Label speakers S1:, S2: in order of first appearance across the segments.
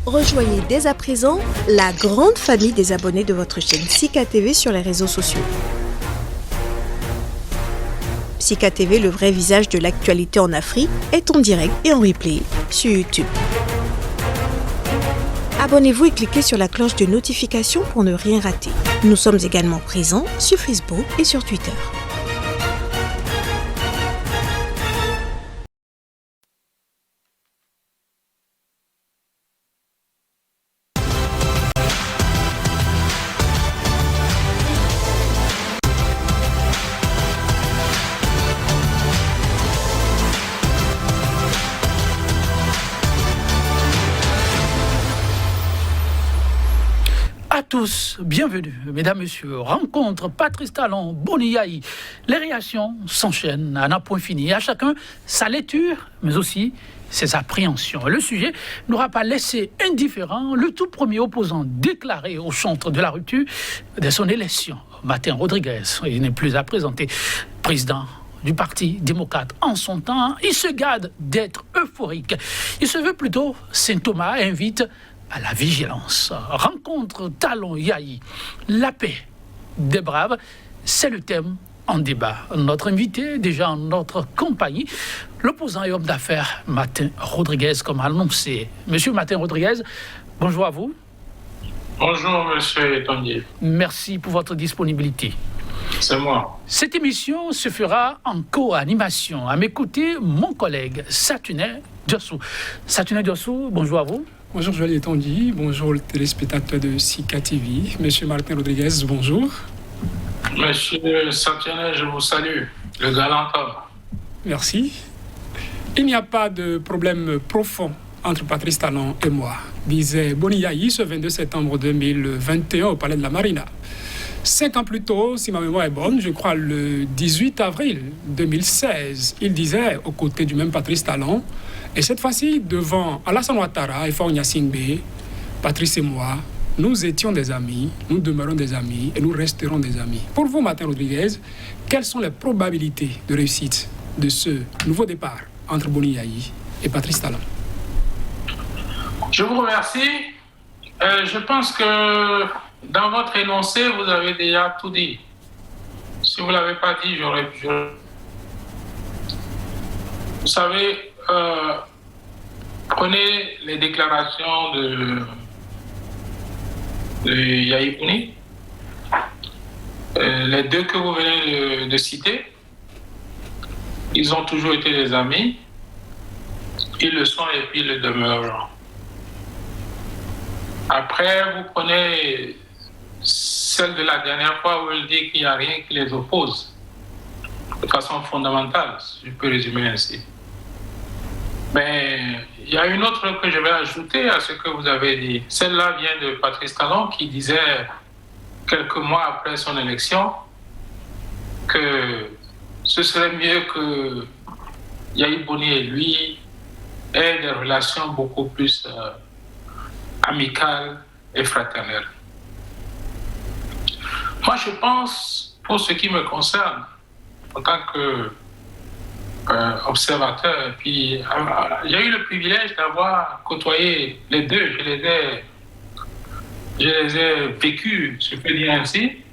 S1: Rejoignez dès à présent la grande famille des abonnés de votre chaîne Sika TV sur les réseaux sociaux. Sika TV, le vrai visage de l'actualité en Afrique, est en direct et en replay sur YouTube. Abonnez-vous et cliquez sur la cloche de notification pour ne rien rater. Nous sommes également présents sur Facebook et sur Twitter.
S2: À tous, bienvenue, mesdames, messieurs. Rencontre Patrice Talon, Boni Yayi. Les réactions s'enchaînent à un point fini. À chacun sa lecture, mais aussi ses appréhensions. Le sujet n'aura pas laissé indifférent le tout premier opposant déclaré au chantre de la rupture de son élection, Martin Rodriguez. Il n'est plus à présenter. Président du Parti démocrate en son temps, il se garde d'être euphorique. Il se veut plutôt Saint Thomas et invite à la vigilance. Rencontre Talon Yayi, la paix des braves, c'est le thème en débat. Notre invité, déjà en notre compagnie, l'opposant et homme d'affaires Martin Rodriguez, comme annoncé. Monsieur Martin Rodriguez, bonjour à vous.
S3: Bonjour, monsieur Tondier.
S2: Merci pour votre disponibilité.
S3: C'est moi.
S2: Cette émission se fera en co-animation. À mes côtés, mon collègue Satuné Diossou. Satuné Diossou, bonjour à vous.
S4: Bonjour Joël Tondy, bonjour les téléspectateurs de Sika TV. Monsieur Martin Rodriguez, bonjour.
S3: Monsieur Satianet, je vous salue, le galant homme.
S4: Merci. Il n'y a pas de problème profond entre Patrice Talon et moi, disait Boni Yayi ce 22 septembre 2021 au Palais de la Marina. 5 ans plus tôt, si ma mémoire est bonne, je crois le 18 avril 2016, il disait, aux côtés du même Patrice Talon, et cette fois-ci, devant Alassane Ouattara et Faure Gnassingbé, Patrice et moi, nous étions des amis, nous demeurons des amis et nous resterons des amis. Pour vous, Martin Rodriguez, quelles sont les probabilités de réussite de ce nouveau départ entre Boni Yayi et Patrice Talon?
S3: Je vous remercie. Je pense que dans votre énoncé, vous avez déjà tout dit. Si vous ne l'avez pas dit, j'aurais... Vous savez, prenez les déclarations de Yayi Boni, les deux que vous venez de citer. Ils ont toujours été des amis, ils le sont et puis ils le demeureront. Après, vous prenez celle de la dernière fois où il dit qu'il n'y a rien qui les oppose, de façon fondamentale, si je peux résumer ainsi. Mais il y a une autre que je vais ajouter à ce que vous avez dit. Celle-là vient de Patrice Talon qui disait, quelques mois après son élection, que ce serait mieux que Yayi Boni et lui aient des relations beaucoup plus amicales et fraternelles. Moi, je pense, pour ce qui me concerne, en tant que observateur, et puis j'ai eu le privilège d'avoir côtoyé les deux, je les ai vécus, je peux dire ainsi.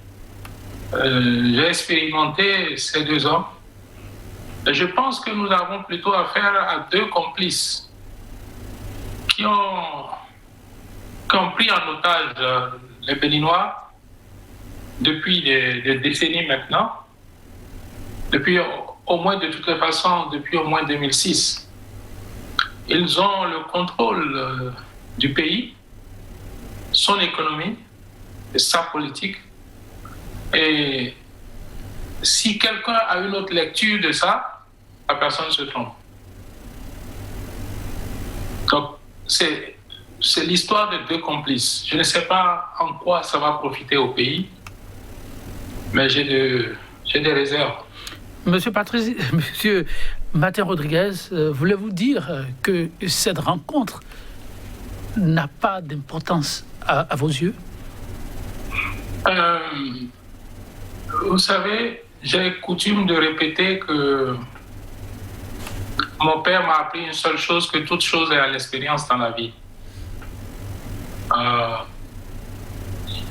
S3: J'ai expérimenté ces deux hommes. Et je pense que nous avons plutôt affaire à deux complices qui ont pris en otage les Béninois depuis des décennies maintenant, depuis au moins de toutes les façons, depuis au moins 2006. Ils ont le contrôle du pays, son économie, et sa politique. Et si quelqu'un a une autre lecture de ça, la personne se trompe. Donc, c'est l'histoire de deux complices. Je ne sais pas en quoi ça va profiter au pays, mais j'ai des réserves.
S2: Monsieur Martin Rodriguez, voulez-vous dire que cette rencontre n'a pas d'importance à vos yeux?
S3: Vous savez, j'ai coutume de répéter que mon père m'a appris une seule chose, que toute chose est à l'expérience dans la vie.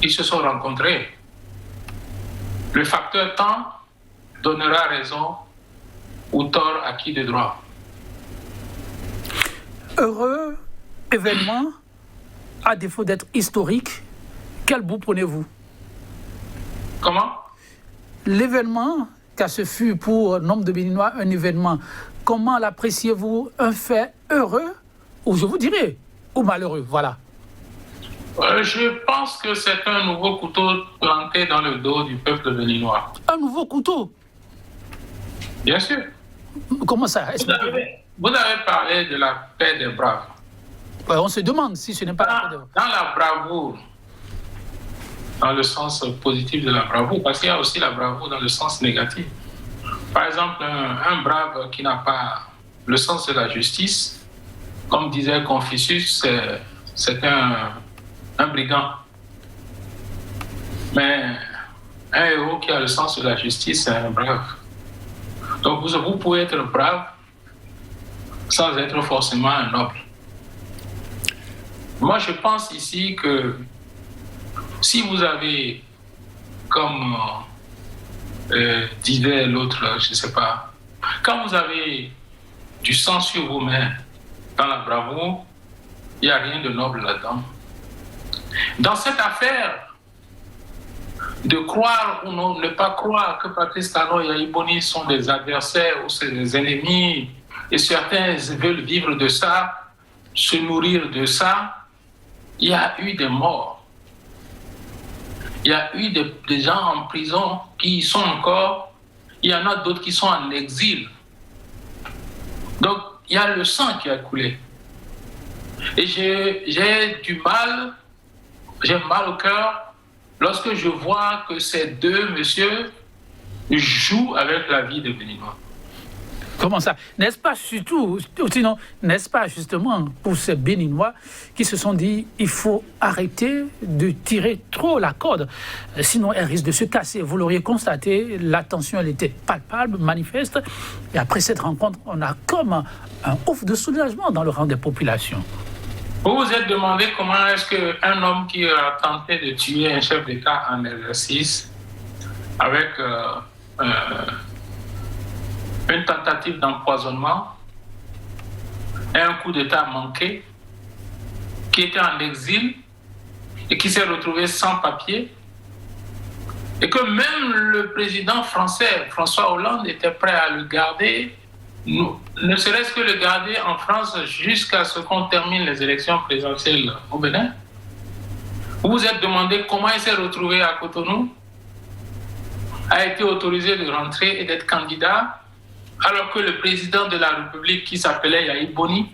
S3: ils se sont rencontrés. Le facteur temps donnera raison ou tort à qui de droit.
S2: Heureux événement, à défaut d'être historique, quel bout prenez-vous?
S3: Comment?
S2: L'événement, car ce fut pour nombre de Béninois un événement, comment l'appréciez-vous? Un fait heureux, ou je vous dirais, ou malheureux, voilà.
S3: Je pense que c'est un nouveau couteau planté dans le dos du peuple béninois.
S2: Un nouveau couteau?
S3: Bien sûr.
S2: Comment ça?
S3: Vous avez parlé de la paix des braves.
S2: On se demande si ce n'est pas la paix des braves.
S3: Dans la bravoure, dans le sens positif de la bravoure, parce qu'il y a aussi la bravoure dans le sens négatif. Par exemple, un brave qui n'a pas le sens de la justice, comme disait Confucius, c'est un brigand. Mais un héros qui a le sens de la justice, c'est un brave. Donc vous pouvez être brave sans être forcément un noble. Moi, je pense ici que si vous avez, comme disait l'autre, je ne sais pas, quand vous avez du sang sur vos mains dans la bravoure, il n'y a rien de noble là-dedans. Dans cette affaire, de croire ou non, ne pas croire que Patrice Talon et Yahya Boni sont des adversaires ou des ennemis, et certains veulent vivre de ça, se nourrir de ça, il y a eu des morts. Il y a eu des gens en prison qui y sont encore, il y en a d'autres qui sont en exil. Donc, il y a le sang qui a coulé. Et j'ai mal au cœur lorsque je vois que ces deux messieurs jouent avec la vie des Béninois.
S2: Comment ça? N'est-ce pas surtout, sinon, n'est-ce pas justement pour ces Béninois qui se sont dit il faut arrêter de tirer trop la corde, sinon elle risque de se casser. Vous l'auriez constaté, la tension elle était palpable, manifeste, et après cette rencontre, on a comme un ouf de soulagement dans le rang des populations.
S3: Vous vous êtes demandé comment est-ce qu'un homme qui a tenté de tuer un chef d'État en exercice avec une tentative d'empoisonnement et un coup d'État manqué, qui était en exil et qui s'est retrouvé sans papier, et que même le président français, François Hollande, était prêt à le garder, ne serait-ce que le garder en France jusqu'à ce qu'on termine les élections présidentielles au Bénin. Vous vous êtes demandé comment il s'est retrouvé à Cotonou, a été autorisé de rentrer et d'être candidat, alors que le président de la République, qui s'appelait Yahya Boni,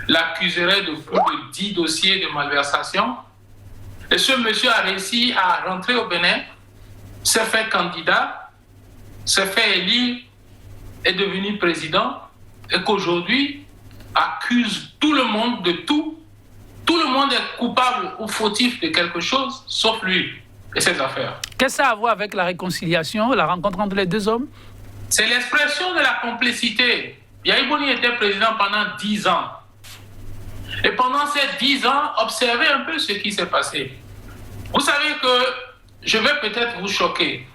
S3: l'accuserait de plus de 10 dossiers de malversation. Et ce monsieur a réussi à rentrer au Bénin, s'est fait candidat, s'est fait élire, est devenu président, et qu'aujourd'hui accuse tout le monde de tout. Tout le monde est coupable ou fautif de quelque chose, sauf lui et ses affaires.
S2: Qu'est-ce que ça a à voir avec la réconciliation, la rencontre entre les deux hommes?
S3: C'est l'expression de la complicité. Yahya Boni était président pendant 10 ans. Et pendant ces 10 ans, observez un peu ce qui s'est passé. Vous savez que je vais peut-être vous choquer.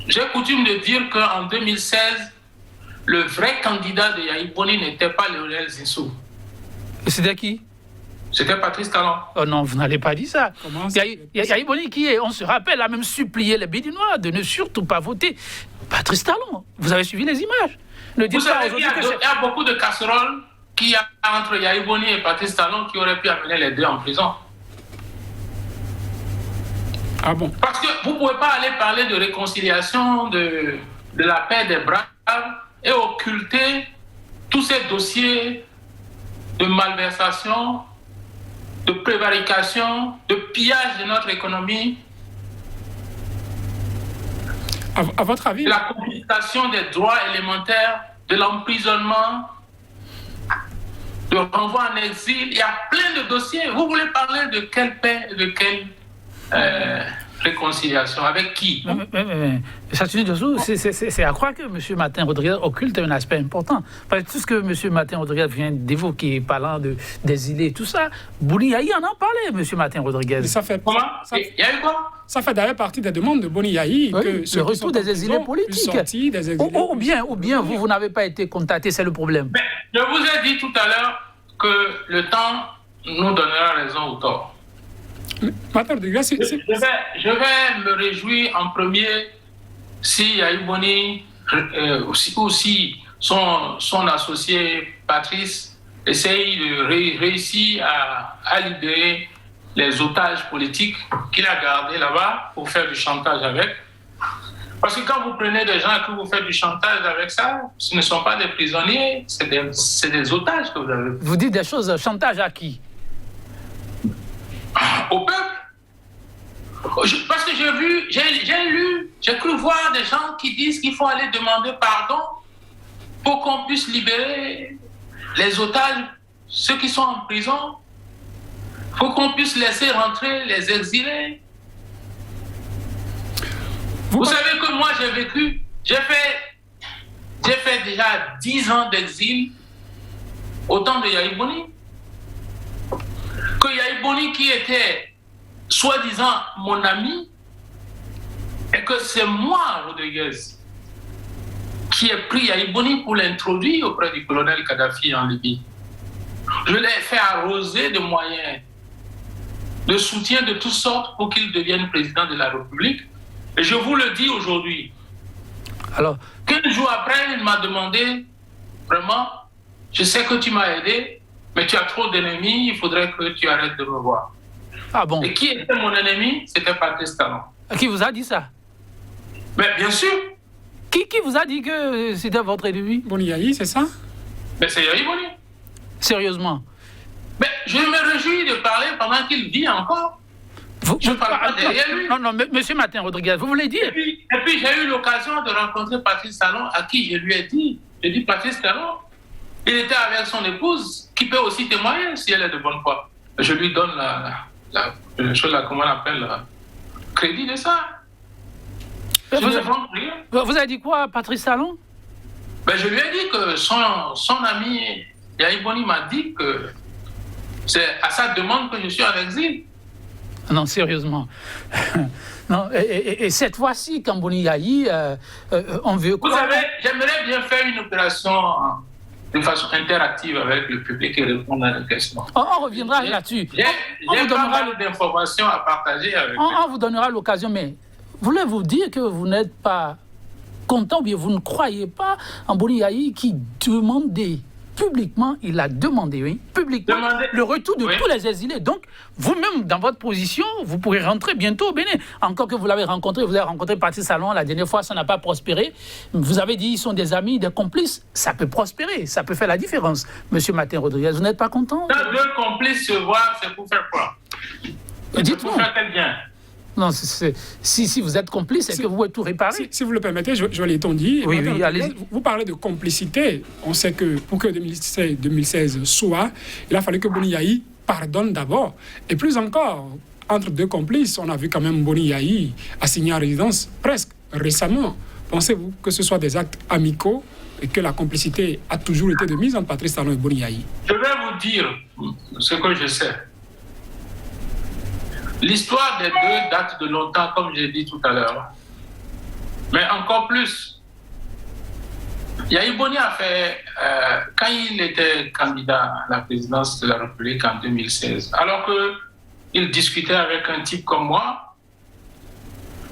S3: J'ai coutume de dire qu'en 2016, le vrai candidat de Yahya Boni n'était pas Lionel Zinsou.
S2: C'était qui?
S3: C'était Patrice Talon.
S2: Oh non, vous n'allez pas dire ça. Yahya Boni qui est, on se rappelle, a même supplié les Béninois de ne surtout pas voter Patrice Talon. Vous avez suivi les images.
S3: Vous savez qu'il y a beaucoup de casseroles qu'il y a entre Yahya Boni et Patrice Talon qui auraient pu amener les deux en prison.
S4: Ah bon?
S3: Parce que vous ne pouvez pas aller parler de réconciliation, de la paix des braves et occulter tous ces dossiers de malversation, de prévarication, de pillage de notre économie.
S4: À votre avis?
S3: De la complication des droits élémentaires, de l'emprisonnement, de renvoi en exil. Il y a plein de dossiers. Vous voulez parler de quelle paix, de quelle réconciliation. Avec qui?
S2: Châtillon Diossou, c'est à croire que M. Martin Rodriguez occulte un aspect important. Parce que tout ce que M. Martin Rodriguez vient d'évoquer, parlant des îlés et tout ça, Boni Yayi en a parlé, M. Martin Rodriguez.
S4: Mais ça fait
S3: Il y a eu quoi?
S4: Ça fait d'ailleurs partie des demandes de Boni Yayi.
S2: Oui,
S4: que
S2: le retour des exilés politiques. Ou bien vous n'avez pas été contacté, c'est le problème.
S3: Mais je vous ai dit tout à l'heure que le temps nous donnera raison ou tort.
S4: Martin Rodriguez,
S3: Je vais me réjouir en premier si Yayi Boni ou si son associé Patrice essaye de réussir à libérer les otages politiques qu'il a gardés là-bas pour faire du chantage avec. Parce que quand vous prenez des gens et que vous faites du chantage avec ça, ce ne sont pas des prisonniers, c'est des otages que vous avez.
S2: Vous dites des choses, chantage à qui?
S3: Au peuple. Parce que j'ai cru voir des gens qui disent qu'il faut aller demander pardon pour qu'on puisse libérer les otages, ceux qui sont en prison, pour qu'on puisse laisser rentrer les exilés. Vous savez que moi j'ai fait déjà 10 ans d'exil au temps de Yayi Boni. Que Yayi Boni qui était soi-disant mon ami, et que c'est moi, Rodriguez, qui ai pris Yayi Boni pour l'introduire auprès du colonel Kadhafi en Libye. Je l'ai fait arroser de moyens, de soutien de toutes sortes pour qu'il devienne président de la République. Et je vous le dis aujourd'hui.
S2: Alors,
S3: 15 jours après, il m'a demandé, vraiment, je sais que tu m'as aidé, mais tu as trop d'ennemis, il faudrait que tu arrêtes de me voir.
S2: ah bon?
S3: Et qui était mon ennemi? C'était Patrice Talon.
S2: Qui vous a dit ça?
S3: Mais bien sûr,
S2: Qui vous a dit que c'était votre ennemi?
S4: Boni Yayi, c'est ça?
S3: mais c'est Yayi Boni.
S2: Sérieusement?
S3: Mais je me réjouis de parler pendant qu'il vit encore. Je ne parle pas derrière lui.
S2: Non, monsieur Martin Rodriguez, vous voulez dire?
S3: Et puis j'ai eu l'occasion de rencontrer Patrice Talon, à qui je lui ai dit, Patrice Talon, il était avec son épouse, qui peut aussi témoigner si elle est de bonne foi. Je lui donne comment on appelle, crédit de ça.
S2: Vous avez dit quoi, Patrice Talon?
S3: Ben, je lui ai dit que son ami Yayi Boni m'a dit que c'est à sa demande que je suis en exil.
S2: Non, sérieusement. Non, et cette fois-ci, quand Boni Yayi, on veut quoi?
S3: Vous savez, j'aimerais bien faire une opération de façon interactive avec le public et répondre à des questions.
S2: On reviendra là-dessus.
S3: J'ai pas mal d'informations à partager avec
S2: on vous donnera l'occasion, mais voulez-vous dire que vous n'êtes pas content ou bien vous ne croyez pas en Boni Yayi qui demandait publiquement, il a demandé, oui, publiquement, le retour de tous les exilés. Donc, vous-même, dans votre position, vous pourrez rentrer bientôt au Bénin. Encore que vous l'avez rencontré, vous avez rencontré Patrice Talon la dernière fois, ça n'a pas prospéré. Vous avez dit, ils sont des amis, des complices. Ça peut prospérer, ça peut faire la différence. Monsieur Martin Rodriguez, vous n'êtes pas content?
S3: Quand deux complices se voient, c'est pour faire quoi?
S2: Dites-moi.
S3: Pour faire quel bien?
S2: Non, si vous êtes complice, c'est que vous pouvez tout réparer.
S4: Si vous le permettez, je l'ai dit.
S2: Oui, allez-y.
S4: Vous parlez de complicité. On sait que pour que 2016 soit, il a fallu que Boni Yayi pardonne d'abord. Et plus encore, entre deux complices, on a vu quand même Boni Yayi assigné à résidence presque récemment. Pensez-vous que ce soit des actes amicaux et que la complicité a toujours été de mise entre Patrice Talon et Boni Yayi?
S3: Je vais vous dire ce que je sais. L'histoire des deux date de longtemps, comme j'ai dit tout à l'heure. Mais encore plus, Yayi Boni a fait, quand il était candidat à la présidence de la République en 2016, alors qu'il discutait avec un type comme moi,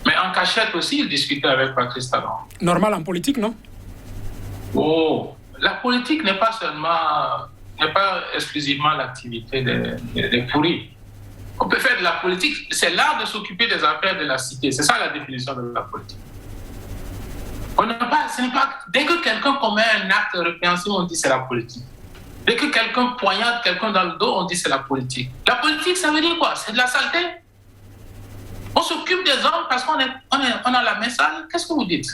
S3: mais en cachette aussi, il discutait avec Patrice Talon.
S4: Normal en politique, non?
S3: Oh, la politique n'est pas exclusivement l'activité des pourris. On peut faire de la politique, c'est l'art de s'occuper des affaires de la cité. C'est ça la définition de la politique. Dès que quelqu'un commet un acte répréhensible, on dit c'est la politique. Dès que quelqu'un poignarde quelqu'un dans le dos, on dit c'est la politique. La politique, ça veut dire quoi? C'est de la saleté. On s'occupe des hommes parce qu'on a la main sale. Qu'est-ce que vous dites?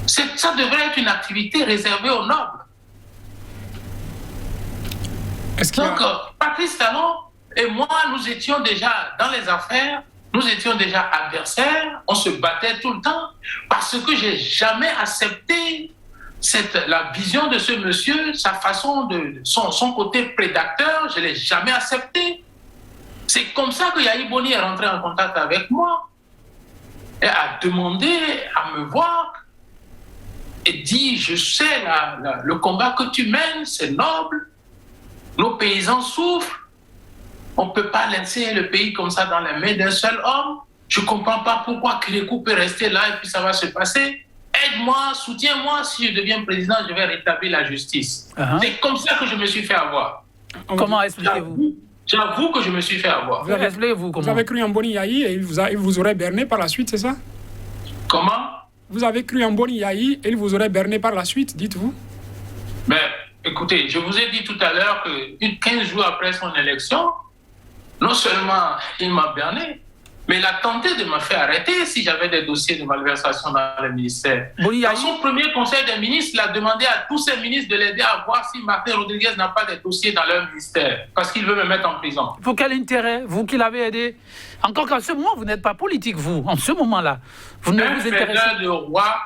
S3: Ça devrait être une activité réservée aux nobles. Donc, Patrice Talon et moi, nous étions déjà dans les affaires nous étions déjà adversaires, on se battait tout le temps, parce que j'ai jamais accepté la vision de ce monsieur, sa façon son côté prédateur, je l'ai jamais accepté. C'est comme ça que Yahi Boni est rentré en contact avec moi et a demandé à me voir et dit, je sais le combat que tu mènes, c'est noble, nos paysans souffrent, on ne peut pas laisser le pays comme ça dans les mains d'un seul homme. Je ne comprends pas pourquoi Kérékou peut rester là et puis ça va se passer. Aide-moi, soutiens-moi, si je deviens président, je vais rétablir la justice. C'est comme ça que je me suis fait avoir.
S2: Comment expliquez-vous?
S3: J'avoue que je me suis fait avoir.
S2: Vous
S4: avez cru en Boni Yahi et il vous aurait berné par la suite, c'est ça?
S3: Comment?
S4: Vous avez cru en Boni Yahi et il vous aurait berné par la suite, dites-vous?
S3: Mais écoutez, je vous ai dit tout à l'heure que 15 jours après son élection, non seulement il m'a berné, mais il a tenté de me faire arrêter si j'avais des dossiers de malversation dans le ministère. Dans son premier conseil des ministres, il a demandé à tous ses ministres de l'aider à voir si Martin Rodriguez n'a pas de dossiers dans leur ministère, parce qu'il veut me mettre en prison.
S2: Pour quel intérêt, vous qui l'avez aidé? Encore qu'en ce moment, vous n'êtes pas politique, vous, en ce moment-là. Vous ne vous intéressez.
S3: Le roi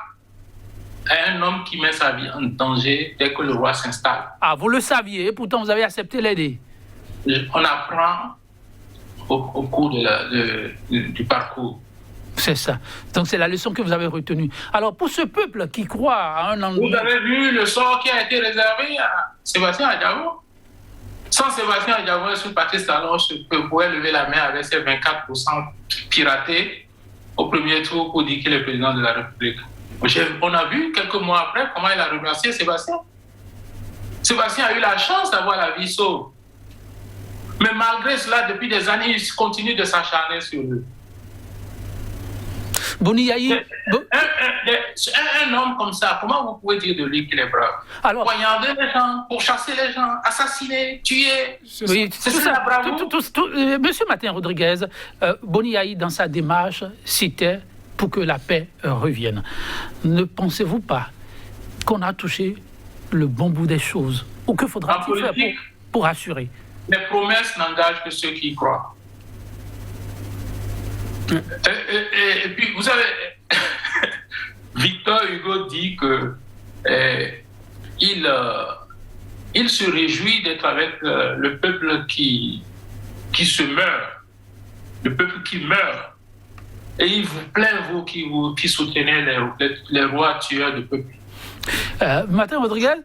S3: est un homme qui met sa vie en danger dès que le roi s'installe.
S2: Ah, vous le saviez, pourtant vous avez accepté l'aider.
S3: On apprend au cours du parcours.
S2: C'est ça. Donc c'est la leçon que vous avez retenue. Alors pour ce peuple qui croit à un endroit...
S3: Vous avez vu le sort qui a été réservé à Sébastien Adjavo? Sans Sébastien Adjavo, sur Patrice Talon, je pourrais lever la main avec ses 24% piratés au premier tour pour dire qu'il est président de la République. On a vu quelques mois après comment il a remercié Sébastien. Sébastien a eu la chance d'avoir la vie sauve. Mais malgré cela, depuis des années, il continue de s'acharner sur eux.
S2: Boni Yahi...
S3: Un homme comme ça, comment vous pouvez dire de lui qu'il est brave?
S2: Alors,
S3: poignarder les gens, pourchasser les gens, assassiner, tuer.
S2: Oui,
S3: c'est ça la bravoure.
S2: Monsieur Martin Rodriguez, Boni Yahi, dans sa démarche, citait pour que la paix revienne. Ne pensez-vous pas qu'on a touché le bon bout des choses? Ou que faudra-t-il faire pour assurer?
S3: Les promesses n'engagent que ceux qui y croient. Et puis, vous savez, Victor Hugo dit que il se réjouit d'être avec le peuple qui se meurt, le peuple qui meurt. Et il vous plaint, vous qui soutenez les rois tueurs de peuple.
S2: Martin Rodriguez?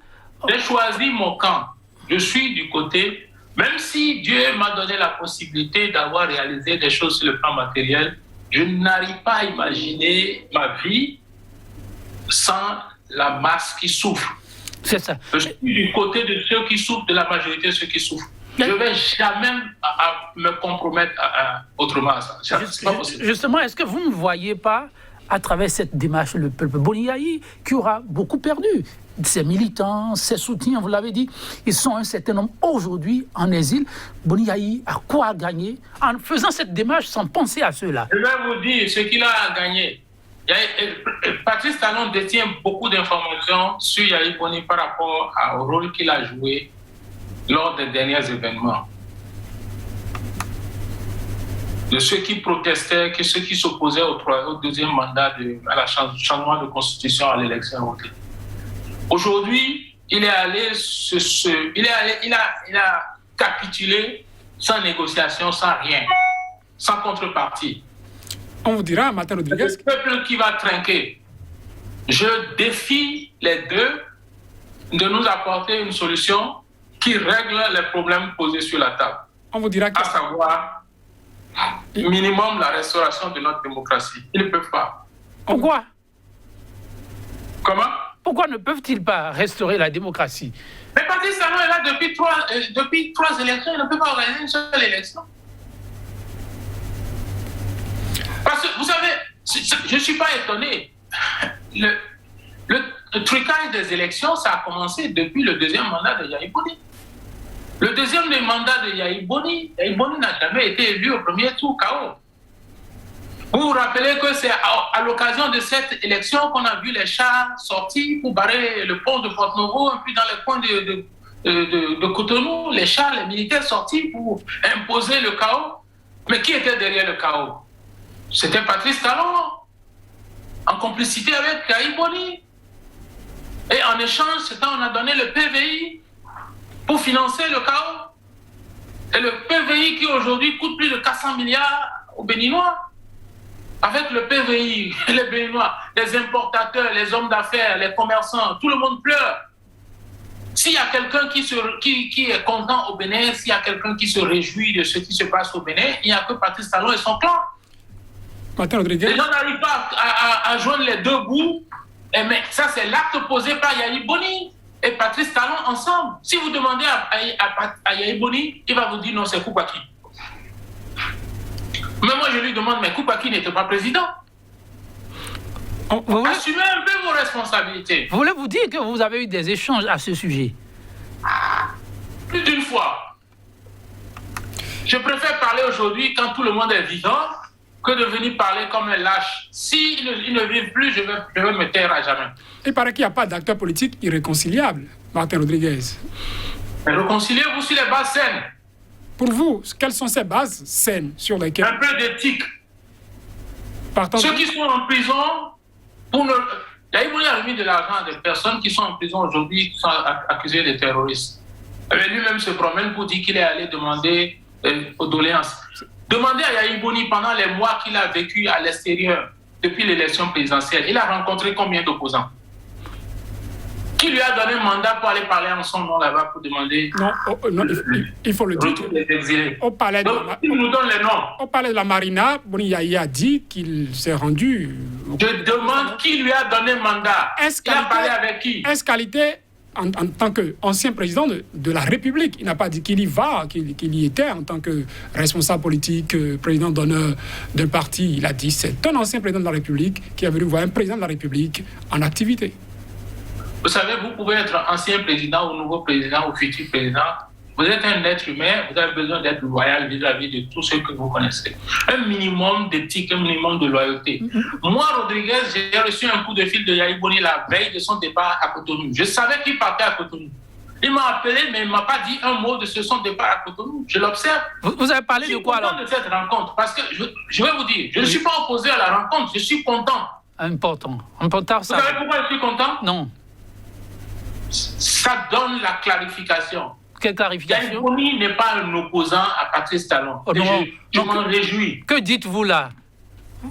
S3: J'ai choisi mon camp. Je suis du côté... Même si Dieu m'a donné la possibilité d'avoir réalisé des choses sur le plan matériel, je n'arrive pas à imaginer ma vie sans la masse qui souffre.
S2: C'est ça.
S3: Je suis du côté de ceux qui souffrent, de la majorité de ceux qui souffrent. Je ne vais jamais me compromettre autrement à ça. C'est pas possible.
S2: Justement, est-ce que vous ne voyez pas, à travers cette démarche, le peuple Boni Yahi, qui aura beaucoup perdu? Ses militants, ses soutiens, vous l'avez dit, ils sont un certain nombre aujourd'hui en exil. Boni Yahi a quoi gagner en faisant cette démarche sans penser à cela?
S3: Je vais vous dire ce qu'il a à gagner. Patrice Talon détient beaucoup d'informations sur Yahi Boni par rapport au rôle qu'il a joué lors des derniers événements. De ceux qui protestaient, que ceux qui s'opposaient au deuxième mandat, à la changement de constitution à l'élection. Aujourd'hui, il a capitulé sans négociation, sans rien, sans contrepartie.
S4: On vous dira, Martin Rodriguez...
S3: C'est le peuple qui va trinquer. Je défie les deux de nous apporter une solution qui règle les problèmes posés sur la table.
S4: On vous dira
S3: à savoir, minimum, la restauration de notre démocratie. Ils ne peuvent pas.
S2: Pourquoi?
S3: Comment?
S2: Pourquoi ne peuvent-ils pas restaurer la démocratie?
S3: Mais Patrice Talon est là depuis trois élections, il ne peut pas organiser une seule élection. Parce que, vous savez, je ne suis pas étonné. Le trucage des élections, ça a commencé depuis le deuxième mandat de Yahi Boni. Le deuxième mandat de Yahi Boni n'a jamais été élu au premier tour KO. Vous vous rappelez que c'est à l'occasion de cette élection qu'on a vu les chars sortis pour barrer le pont de Porto-Novo, et puis dans les coins de Cotonou, les chars, les militaires sortis pour imposer le chaos. Mais qui était derrière le chaos? c'était Patrice Talon, en complicité avec Yahya Boni. Et en échange, on a donné le PVI pour financer le chaos. Et le PVI qui aujourd'hui coûte plus de 400 milliards aux Béninois. Avec le PVI, les Béninois, les importateurs, les hommes d'affaires, les commerçants, tout le monde pleure. S'il y a quelqu'un qui est content au Bénin, s'il y a quelqu'un qui se réjouit de ce qui se passe au Bénin, il n'y a que Patrice Talon et son clan.
S4: Martin Rodriguez.
S3: Les gens n'arrivent pas à joindre les deux bouts. Mais ça, c'est l'acte posé par Yahya Boni et Patrice Talon ensemble. Si vous demandez à Yahya Boni, il va vous dire non, c'est Koupaki. Mais moi, je lui demande, mais Koupaki n'était pas président. Assumez un peu vos responsabilités.
S2: Vous voulez vous dire que vous avez eu des échanges à ce sujet?
S3: Plus d'une fois. Je préfère parler aujourd'hui quand tout le monde est vivant que de venir parler comme un lâche. S'ils ne vivent plus, je vais me taire à jamais.
S4: Il paraît qu'il n'y a pas d'acteur politique irréconciliable, Martin Rodriguez.
S3: Mais réconciliez-vous sur les bases saines.
S4: Pour vous, quelles sont ces bases saines sur lesquelles...
S3: Un peu d'éthique.
S4: Partant
S3: Ceux qui sont en prison, Yahya Boni a remis de l'argent à des personnes qui sont en prison aujourd'hui, qui sont accusées de terroristes. Lui-même se promène pour dire qu'il est allé demander aux doléances. Demandez à Yahya Boni pendant les mois qu'il a vécu à l'extérieur, depuis l'élection présidentielle, il a rencontré combien d'opposants? Qui lui a donné un mandat pour aller parler en son nom là-bas pour demander...
S4: Non, il faut le dire.
S3: Les exilés.
S4: Au palais
S3: il nous donne les noms.
S4: Au palais de la Marina, Boni Yayi a dit qu'il s'est rendu...
S3: Je demande qui lui a donné mandat. Il a parlé avec qui?
S4: Est-ce qualité en tant qu'ancien président de la République? Il n'a pas dit qu'il y va, qu'il y était en tant que responsable politique, président d'honneur d'un parti. Il a dit c'est un ancien président de la République qui est venu voir un président de la République en activité.
S3: Vous savez, vous pouvez être ancien président ou nouveau président ou futur président. Vous êtes un être humain, vous avez besoin d'être loyal vis-à-vis de tous ceux que vous connaissez. Un minimum d'éthique, un minimum de loyauté. Moi, Rodriguez, j'ai reçu un coup de fil de Yahya Boni la veille de son départ à Cotonou. Je savais qu'il partait à Cotonou. Il m'a appelé, mais il ne m'a pas dit un mot de son départ à Cotonou. Je l'observe.
S2: Vous avez parlé de quoi alors?
S3: Je suis content de cette rencontre, parce que je vais vous dire, je ne suis pas opposé à la rencontre, je suis content.
S2: Important, ça.
S3: Vous savez pourquoi je suis content?
S2: Non.
S3: Ça donne la clarification.
S2: Quelle clarification?
S3: Yahya Boni n'est pas un opposant à Patrice Talon. Je m'en réjouis.
S2: Que dites-vous là?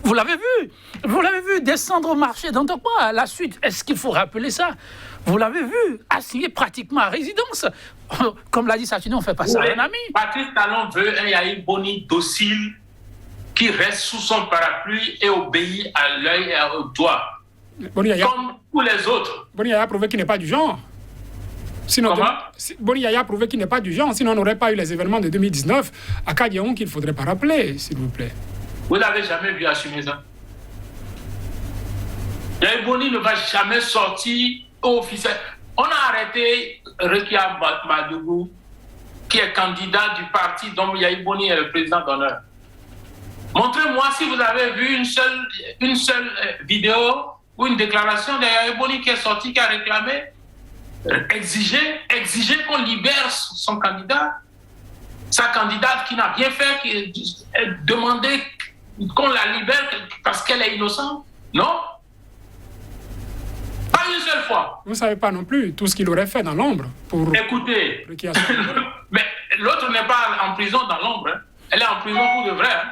S2: Vous l'avez vu descendre au marché d'Antokwa. À la suite, est-ce qu'il faut rappeler ça? Vous l'avez vu assigné pratiquement à résidence. Comme l'a dit Satine, on fait pas ça à un ami.
S3: Patrice Talon veut un Yahya Boni docile qui reste sous son parapluie et obéit à l'œil et au doigt. Comme tous les autres.
S4: Boni Yayi a prouvé qu'il n'est pas du genre. Sinon, Boni Yayi a prouvé qu'il n'est pas du genre, sinon on n'aurait pas eu les événements de 2019 à Kadiaoun qu'il ne faudrait pas rappeler, s'il vous plaît.
S3: Vous n'avez jamais vu assumer ça? Yahya Boni ne va jamais sortir officiel. On a arrêté Rekia Madougou, qui est candidat du parti dont Yahya Boni est le président d'honneur. Montrez-moi si vous avez vu une seule vidéo ou une déclaration de Yahya Boni qui est sorti, qui a réclamé, exiger qu'on libère son candidat, sa candidate qui n'a rien fait, qui demandé qu'on la libère parce qu'elle est innocente. Non? Pas une seule fois.
S4: Vous ne savez pas non plus tout ce qu'il aurait fait dans l'ombre pour...
S3: Écoutez, mais l'autre n'est pas en prison dans l'ombre. Hein. Elle est en prison pour de vrai. Hein.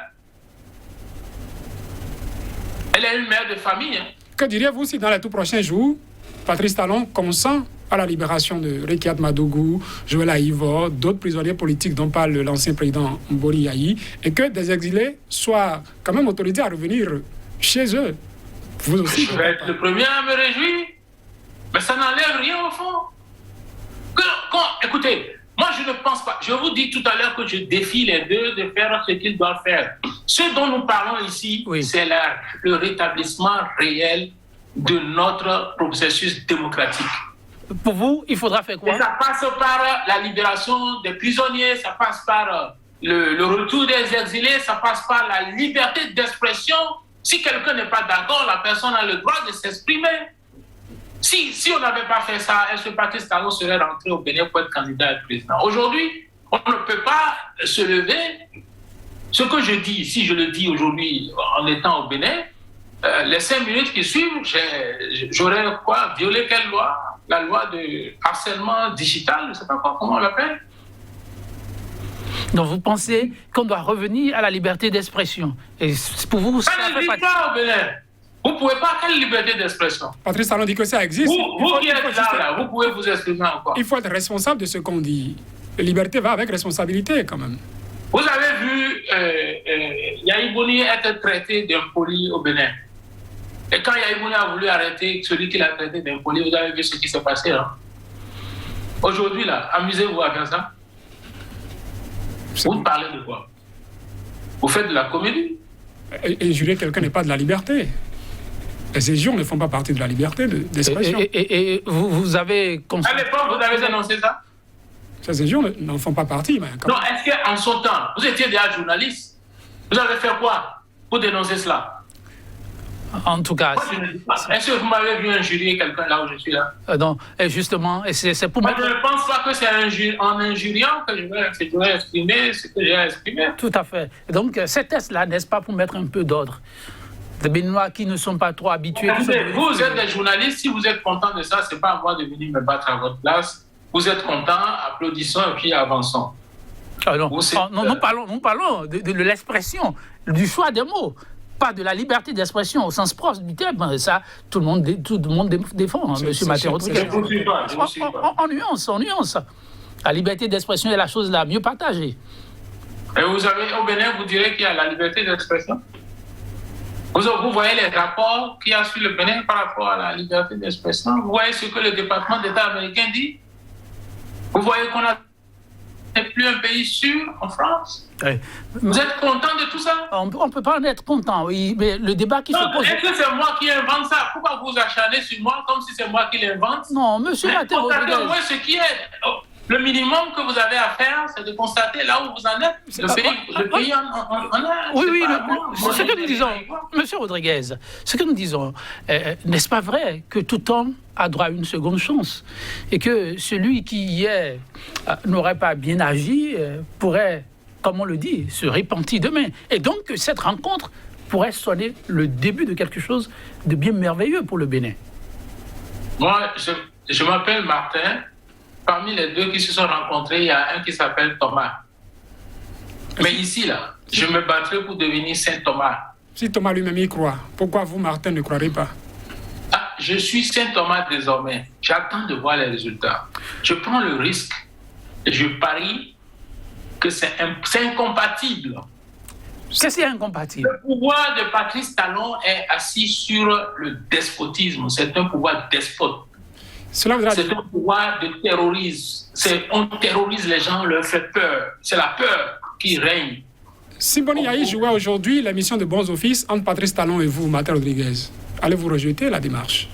S3: Elle est une mère de famille. Hein.
S4: Que diriez-vous si dans les tout prochains jours, Patrice Talon consent à la libération de Rekiat Madougou, Joël Aïvo, d'autres prisonniers politiques dont parle l'ancien président Boni Yayi, et que des exilés soient quand même autorisés à revenir chez eux? Vous aussi,
S3: je vais être le premier à me réjouir, mais ça n'enlève rien au fond. Écoutez, moi je ne pense pas, je vous dis tout à l'heure que je défie les deux de faire ce qu'ils doivent faire. Ce dont nous parlons ici, c'est le rétablissement réel de notre processus démocratique.
S2: Pour vous, il faudra faire quoi?
S3: Et ça passe par la libération des prisonniers, ça passe par le retour des exilés, ça passe par la liberté d'expression. Si quelqu'un n'est pas d'accord, la personne a le droit de s'exprimer. Si on n'avait pas fait ça, est-ce que Patrice Talon serait rentré au Bénin pour être candidat à président? Aujourd'hui, on ne peut pas se lever Ce que je dis, si je le dis aujourd'hui en étant au Bénin, les 5 minutes qui suivent, j'aurais quoi? Violé quelle loi? La loi de harcèlement digital, je ne sais pas comment on l'appelle.
S2: Donc vous pensez qu'on doit revenir à la liberté d'expression. Et pour vous, ça
S3: Ça
S2: fait
S3: n'existe pas au Bénin. Vous ne pouvez pas, quelle liberté d'expression?
S4: Patrice Talon dit que ça existe.
S3: Vous qui êtes là, vous pouvez vous exprimer encore.
S4: Il faut être responsable de ce qu'on dit. La liberté va avec responsabilité, quand même.
S3: Vous avez vu Yahi Boni être traité d'impoli au Bénin. Et quand Yahi Boni a voulu arrêter celui qui l'a traité d'impoli, vous avez vu ce qui s'est passé. Hein? Aujourd'hui, là, amusez-vous à faire ça. Vous parlez de quoi? Vous faites de la comédie?
S4: Injurer quelqu'un n'est pas de la liberté. Les injures ne font pas partie de la liberté d'expression.
S2: Et vous avez...
S3: À l'époque, vous avez annoncé ça?
S4: Ces injures n'en font pas partie. Mais
S3: non, est-ce qu'en son temps, vous étiez déjà journaliste? Vous avez fait quoi pour dénoncer cela?
S2: En tout cas...
S3: Est-ce que vous m'avez vu injurier quelqu'un là où je suis là?
S2: Non, et justement, c'est pour moi...
S3: Je ne pense pas que c'est en injuriant que je vais exprimer ce que j'ai exprimé.
S2: Tout à fait. Donc, ces tests-là, n'est-ce pas pour mettre un peu d'ordre? Des Béninois qui ne sont pas trop habitués...
S3: Vous êtes des journalistes, si vous êtes content de ça, ce n'est pas à moi de venir me battre à votre place. Vous êtes content, applaudissons et puis avançons.
S2: Non, nous parlons de l'expression, du choix des mots. Pas de la liberté d'expression au sens proche du terme. Ça, tout le monde défend, M. Mathieu Rodriguez. En nuance. La liberté d'expression est la chose la mieux partagée.
S3: Et vous avez, au Bénin, vous direz qu'il y a la liberté d'expression? Vous voyez les rapports qu'il y a sur le Bénin par rapport à la liberté d'expression? Vous voyez ce que le département d'État américain dit? Vous voyez qu'on n'est plus un pays sûr en France? Oui. Vous êtes content de tout ça?
S2: On ne peut pas en être content, oui, mais le débat qui se pose...
S3: Est-ce que c'est moi qui invente ça? Pourquoi vous acharnez sur moi comme si c'est moi qui l'invente?
S2: Non, monsieur Mathieu Rodriguez...
S3: Constatez-moi ce qui est... Le minimum que vous avez à faire, c'est de constater là où vous en êtes. Le pays en a...
S2: Oui, c'est ce que nous disons. Monsieur Rodriguez, ce que nous disons, n'est-ce pas vrai que tout homme a droit à une seconde chance et que celui qui hier n'aurait pas bien agi pourrait, comme on le dit, se repentir demain. Et donc, cette rencontre pourrait sonner le début de quelque chose de bien merveilleux pour le Bénin.
S3: Moi, je m'appelle Martin. Parmi les deux qui se sont rencontrés, il y a un qui s'appelle Thomas. Mais ici, là, je me battrai pour devenir Saint Thomas.
S4: Si Thomas lui-même y croit, pourquoi vous, Martin, ne croirez pas?
S3: Je suis Saint Thomas désormais. J'attends de voir les résultats. Je prends le risque et je parie que c'est incompatible.
S2: Qu'est-ce qui est incompatible?
S3: Le pouvoir de Patrice Talon est assis sur le despotisme. C'est un pouvoir despote. C'est un pouvoir de terrorisme. On terrorise les gens, on leur fait peur. C'est la peur qui règne.
S4: Si Boni Yahi jouait aujourd'hui l'émission de Bons Offices entre Patrice Talon et vous, Mathieu Rodriguez, allez-vous rejeter la démarche?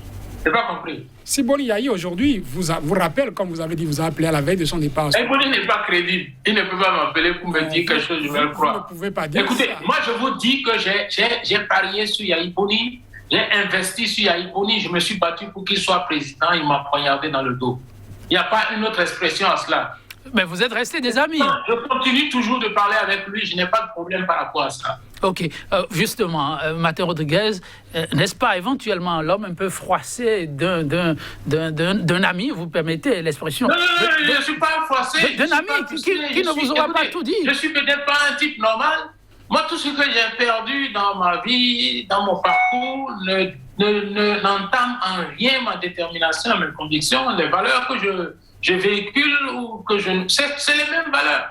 S3: Je n'ai pas compris.
S4: Si Boni Yahi aujourd'hui vous rappelle, comme vous avez dit, vous a appelé à la veille de son départ.
S3: Et Boni n'est pas crédible. Il ne peut pas m'appeler pour me dire quelque chose, je vais le croire.
S4: Vous ne pouvez pas dire.
S3: Écoutez,
S4: ça.
S3: moi je vous dis que j'ai parié sur Yahi Boni. J'ai investi sur Yahi Boni, je me suis battu pour qu'il soit président, il m'a poignardé dans le dos. Il n'y a pas une autre expression à cela.
S2: Mais vous êtes restés des amis.
S3: Non, je continue toujours de parler avec lui, je n'ai pas de problème par rapport à ça.
S2: Ok, justement, Mathieu Rodriguez, n'est-ce pas éventuellement l'homme un peu froissé d'un ami, vous permettez l'expression?
S3: Non, je ne suis pas froissé.
S2: D'un ami qui ne vous aura pas tout dit.
S3: Je ne suis peut-être pas un type normal. Moi, tout ce que j'ai perdu dans ma vie, dans mon parcours, n'entame en rien ma détermination, mes convictions, les valeurs que je véhicule ou que c'est les mêmes valeurs.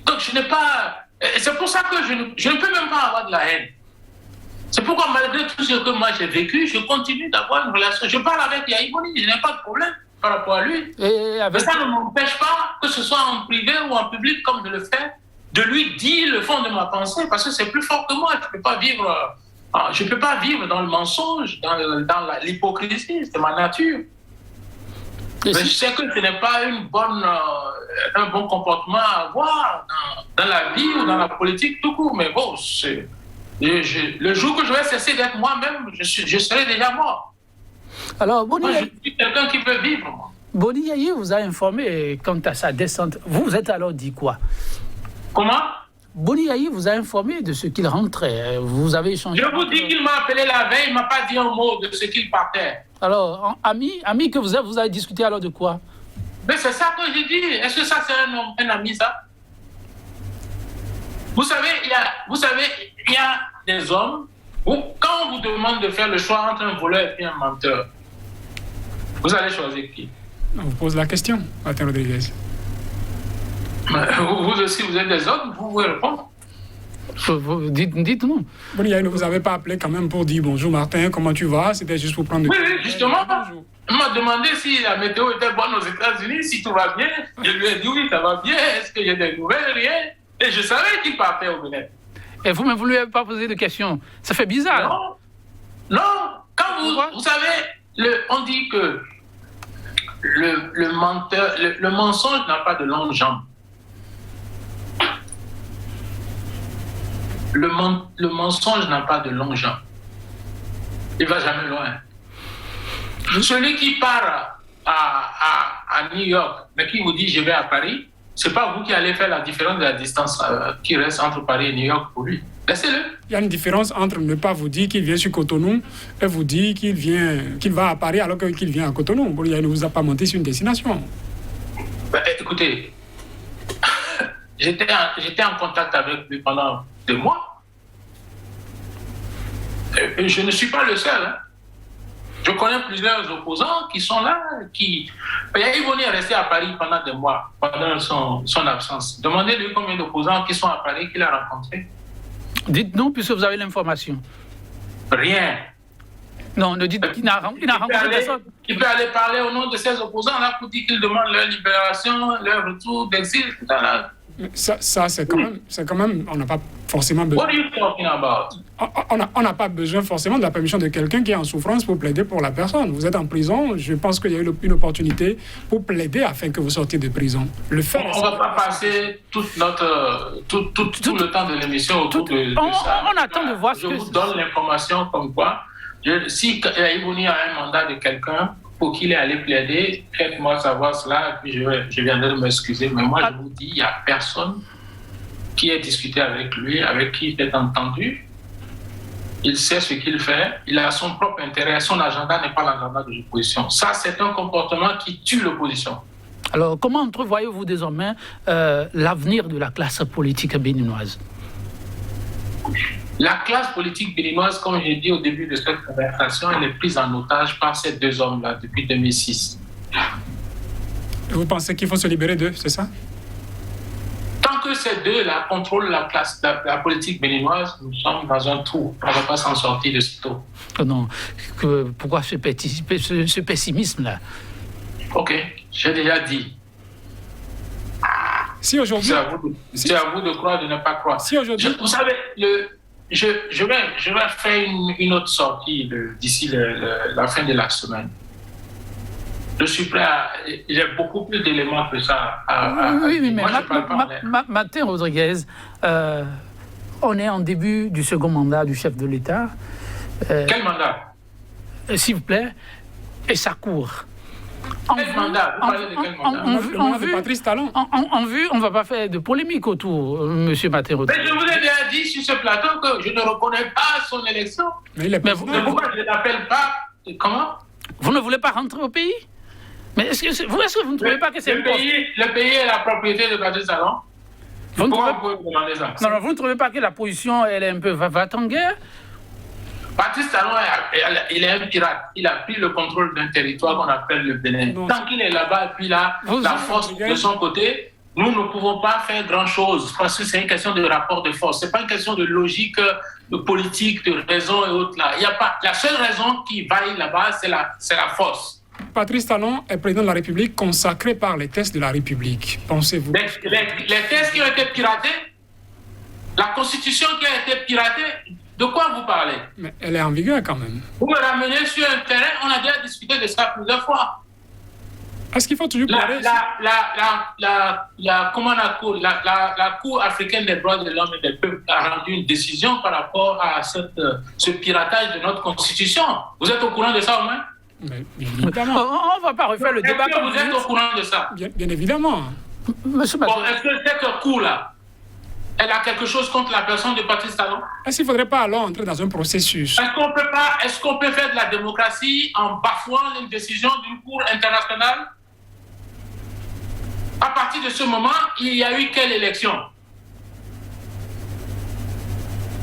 S3: Donc, je n'ai pas... C'est pour ça que je ne peux même pas avoir de la haine. C'est pourquoi, malgré tout ce que moi j'ai vécu, je continue d'avoir une relation. Je parle avec Yahi Boni, je n'ai pas de problème par rapport à lui. Mais ça ne m'empêche pas, que ce soit en privé ou en public, comme je le fais, de lui dire le fond de ma pensée, parce que c'est plus fort que moi. Je ne peux pas vivre dans le mensonge, dans l'hypocrisie, c'est ma nature. Mais je sais que ce n'est pas un bon comportement à avoir dans la vie ou dans la politique tout court, mais bon, le jour que je vais cesser d'être moi-même, je serai déjà mort.
S2: Alors, Boni
S3: Yahi, je suis quelqu'un qui veut vivre. Moi.
S2: Boni Yahi vous a informé quant à sa descente. Vous êtes alors dit quoi?
S3: Comment?
S2: Boniaï vous a informé de ce qu'il rentrait. Vous avez échangé.
S3: Je vous dis qu'il m'a appelé la veille, il ne m'a pas dit un mot de ce qu'il partait.
S2: Alors, ami que vous avez discuté alors de quoi?
S3: Mais c'est ça que j'ai dit. Est-ce que ça, c'est un ami, ça? Vous savez, il y a des hommes où, quand on vous demande de faire le choix entre un voleur et un menteur, vous allez choisir qui?
S4: On vous pose la question, Martin Rodriguez.
S3: Vous aussi, vous êtes des hommes, vous pouvez répondre.
S2: Dites non.
S4: Boniaï, ne vous avez pas appelé quand même pour dire bonjour Martin, comment tu vas? C'était juste pour prendre...
S3: Oui, justement.
S4: Bonjour.
S3: Il m'a demandé si la météo était bonne aux États-Unis, si tout va bien. Je lui ai dit oui, ça va bien. Est-ce qu'il y a des nouvelles? Rien. Et je savais qu'il partait au Bénin.
S2: Et vous ne lui avez pas posé de questions. Ça fait bizarre.
S3: Non. Quand vous savez, on dit que le mensonge n'a pas de longues jambes. Le mensonge n'a pas de longues jambes. Il ne va jamais loin. Celui qui part à New York, mais qui vous dit je vais à Paris, ce n'est pas vous qui allez faire la différence de la distance qui reste entre Paris et New York pour lui. Laissez-le.
S4: Il y a une différence entre ne pas vous dire qu'il vient sur Cotonou et vous dire qu'il va à Paris alors qu'il vient à Cotonou. Bon, il ne vous a pas menti sur une destination.
S3: Écoutez, j'étais en contact avec lui pendant 2 mois. Et je ne suis pas le seul. Hein. Je connais plusieurs opposants qui sont là. Yahya est resté à Paris pendant 2 mois, pendant son absence. Demandez-lui combien d'opposants qui sont à Paris qu'il a rencontrés.
S2: Dites non, puisque vous avez l'information.
S3: Rien.
S2: Non, ne dites qu'il n'a rencontré personne.
S3: Il peut aller parler au nom de ces opposants-là pour dire qu'ils demandent leur libération, leur retour d'exil, tout ça là.
S4: Ça c'est quand même, on n'a pas forcément besoin.
S3: What are you talking about?
S4: On n'a pas besoin forcément de la permission de quelqu'un qui est en souffrance pour plaider pour la personne. Vous êtes en prison, je pense qu'il y a eu une opportunité pour plaider afin que vous sortiez de prison.
S3: On ne va pas passer tout le temps de l'émission autour de ça.
S2: On attend de voir ce que...
S3: Je vous donne l'information comme quoi, si Yahya a un mandat de quelqu'un, pour qu'il est allé plaider, faites-moi savoir cela, et puis je viendrai de m'excuser. Mais moi, je vous dis, il n'y a personne qui ait discuté avec lui, avec qui il est entendu. Il sait ce qu'il fait, il a son propre intérêt, son agenda n'est pas l'agenda de l'opposition. Ça, c'est un comportement qui tue l'opposition.
S2: Alors, comment entrevoyez-vous désormais l'avenir de la classe politique béninoise?
S3: La classe politique béninoise, comme j'ai dit au début de cette conversation, elle est prise en otage par ces 2 hommes-là depuis 2006.
S4: Et vous pensez qu'il faut se libérer d'eux, c'est ça?
S3: Tant que ces 2-là contrôlent la politique béninoise, nous sommes dans un trou. On ne va pas s'en sortir de sitôt.
S2: Non. Pourquoi ce pessimisme-là?
S3: Ok, j'ai déjà dit.
S4: Si aujourd'hui...
S3: C'est à vous de croire, de ne pas croire.
S4: Si aujourd'hui...
S3: Vous savez, je vais faire une autre sortie d'ici la fin de la semaine. Je suis prêt à... J'ai beaucoup plus d'éléments que ça.
S2: Oui, mais
S3: moi, je parle pas
S2: Martin Rodriguez, on est en début du second mandat du chef de l'État.
S3: Quel mandat?
S2: S'il vous plaît, et ça court.
S3: Quel mandat? Vous parlez de quel mandat?
S2: En vue,
S4: Patrice Talon.
S2: En vue, on ne va pas faire de polémique autour, M. Martin Rodriguez.
S3: Mais je vous ai déjà dit sur ce plateau que je ne reconnais pas son élection.
S4: Mais
S3: pourquoi je ne l'appelle pas? Comment?
S2: Vous ne voulez pas rentrer au pays? Mais est-ce que vous ne trouvez pas que c'est
S3: le pays est la propriété de Patrice Talon? Pourquoi vous pouvez me demander ça?
S2: Non, vous ne trouvez pas que la position, elle est un peu va-t-en-guerre?
S3: Patrice Talon, il est un pirate. Il a pris le contrôle d'un territoire qu'on appelle le Bénin. Tant qu'il est là-bas, et puis là, la force de son côté, nous ne pouvons pas faire grand-chose parce que c'est une question de rapport de force. Ce n'est pas une question de logique, de politique, de raison et autres. Là. Il y a pas, la seule raison qui vaille là-bas, c'est la force.
S4: Patrice Talon est président de la République consacré par les tests de la République. Pensez-vous?
S3: Les tests qui ont été piratés, la Constitution qui a été piratée, de quoi vous parlez?
S4: Mais elle est en vigueur quand même.
S3: Vous me ramenez sur un terrain, on a déjà discuté de ça plusieurs fois.
S4: Est-ce qu'il faut toujours parler?
S3: La Cour africaine des droits de l'homme et des peuples a rendu une décision par rapport à ce piratage de notre Constitution. Vous êtes au courant de ça au moins?
S4: Mais, bien évidemment.
S2: On ne va pas refaire le débat.
S3: Est-ce que vous êtes au courant de ça?
S4: Bien évidemment.
S2: Monsieur Martin.
S3: Bon, est-ce que cette Cour-là elle a quelque chose contre la personne de Patrice Talon?
S4: Est-ce qu'il ne faudrait pas alors entrer dans un processus?
S3: Est-ce qu'on peut faire de la démocratie en bafouant une décision d'une cour internationale? À partir de ce moment, il y a eu quelle élection?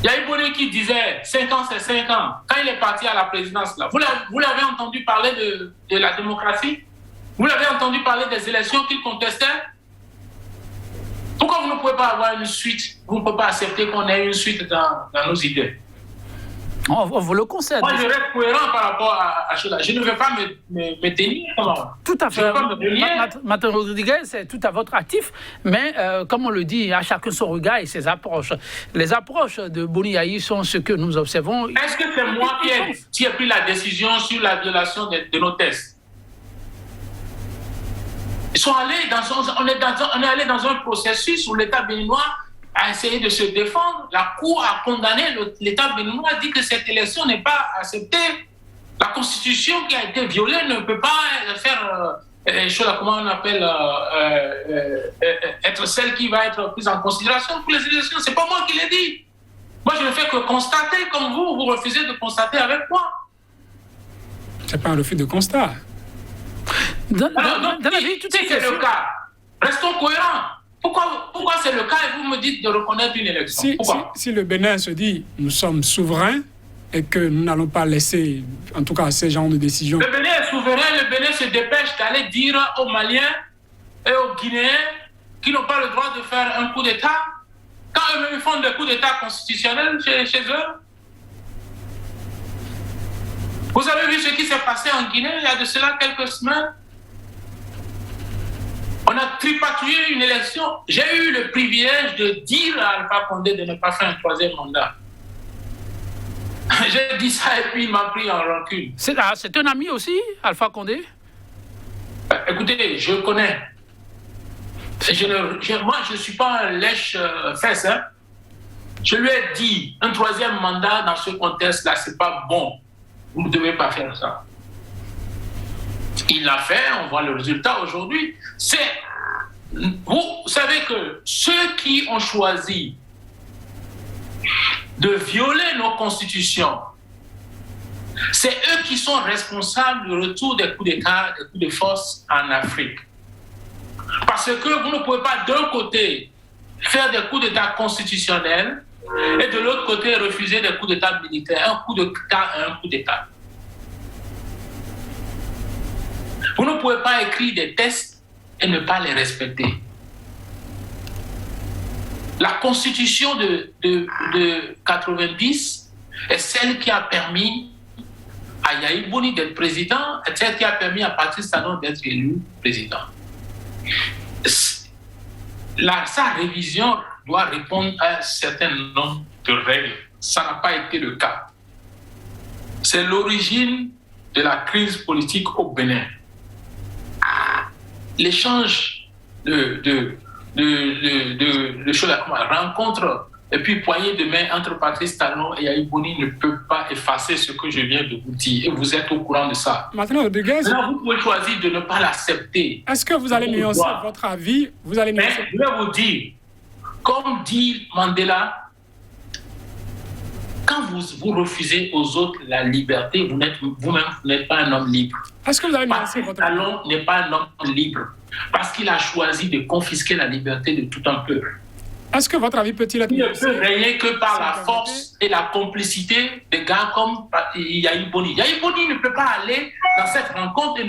S3: Il y a eu Boni qui disait 5 ans, c'est 5 ans. Quand il est parti à la présidence, là, vous l'avez entendu parler de la démocratie? Vous l'avez entendu parler des élections qu'il contestait? Pourquoi vous ne pouvez pas avoir une suite? Vous ne pouvez pas accepter qu'on ait une suite dans nos idées?
S2: On vous le concède.
S3: Moi, je reste cohérent par rapport à cela. Je ne vais pas me dénier.
S2: Tout à fait.
S3: Matin
S2: Rodriguez, c'est tout à votre actif. Mais comme on le dit, à chacun son regard et ses approches. Les approches de Boni Yayi sont ce que nous observons.
S3: Est-ce que c'est moi qui ai pris la décision sur la violation de nos tests? Ils sont allés on est allé dans un processus où l'État béninois a essayé de se défendre. La Cour a condamné l'État béninois, a dit que cette élection n'est pas acceptée. La Constitution qui a été violée ne peut pas faire, comment on appelle, être celle qui va être prise en considération pour les élections. C'est pas moi qui l'ai dit. Moi, je ne fais que constater, comme vous refusez de constater avec moi.
S4: C'est pas un refus de constat.
S2: Dans la vie, tout
S3: c'est le cas. Restons cohérents. Pourquoi c'est le cas et vous me dites de reconnaître une élection?
S4: Si le Bénin se dit nous sommes souverains et que nous n'allons pas laisser, en tout cas, ces genres de décisions.
S3: Le Bénin est souverain, le Bénin se dépêche d'aller dire aux Maliens et aux Guinéens qui n'ont pas le droit de faire un coup d'État quand eux-mêmes font des coups d'État constitutionnels chez eux. Vous avez vu ce qui s'est passé en Guinée il y a de cela quelques semaines? On a tripatouillé une élection. J'ai eu le privilège de dire à Alpha Condé de ne pas faire un 3e mandat. J'ai dit ça et puis il m'a pris en rancune.
S2: C'est un ami aussi, Alpha Condé?
S3: Écoutez, je connais. Moi, je ne suis pas un lèche-fesse. Hein. Je lui ai dit, un 3e mandat dans ce contexte-là, ce n'est pas bon. Vous ne devez pas faire ça. Il l'a fait, on voit le résultat aujourd'hui. Vous savez que ceux qui ont choisi de violer nos constitutions, c'est eux qui sont responsables du retour des coups d'État, des coups de force en Afrique. Parce que vous ne pouvez pas d'un côté faire des coups d'État constitutionnels et de l'autre côté refuser des coups d'État militaires, un coup d'État et un coup d'État. Vous ne pouvez pas écrire des textes et ne pas les respecter. La constitution de 90 est celle qui a permis à Yayi Boni d'être président et celle qui a permis à Patrice Talon d'être élu président. Sa révision doit répondre à un certain nombre de règles. Ça n'a pas été le cas. C'est l'origine de la crise politique au Bénin. L'échange de rencontre et puis poignée de main entre Patrice Talon et Yayi Boni ne peut pas effacer ce que je viens de vous dire. Et vous êtes au courant de ça.
S4: Maintenant, Rodriguez,
S3: vous pouvez choisir de ne pas l'accepter.
S4: Est-ce que vous allez nuancer votre avis?
S3: Mais je vais vous dire, comme dit Mandela, quand vous refusez aux autres la liberté, vous-même, vous n'êtes pas un homme libre.
S4: Est-ce que vous allez nuancer votre avis?
S3: Talon n'est pas un homme libre parce qu'il a choisi de confisquer la liberté de tout un peuple.
S4: Est-ce que votre avis peut-il être nuancé?
S3: Il ne peut régner que par la force et la complicité de gars comme Yayi Boni. Yayi Boni ne peut pas aller dans cette rencontre et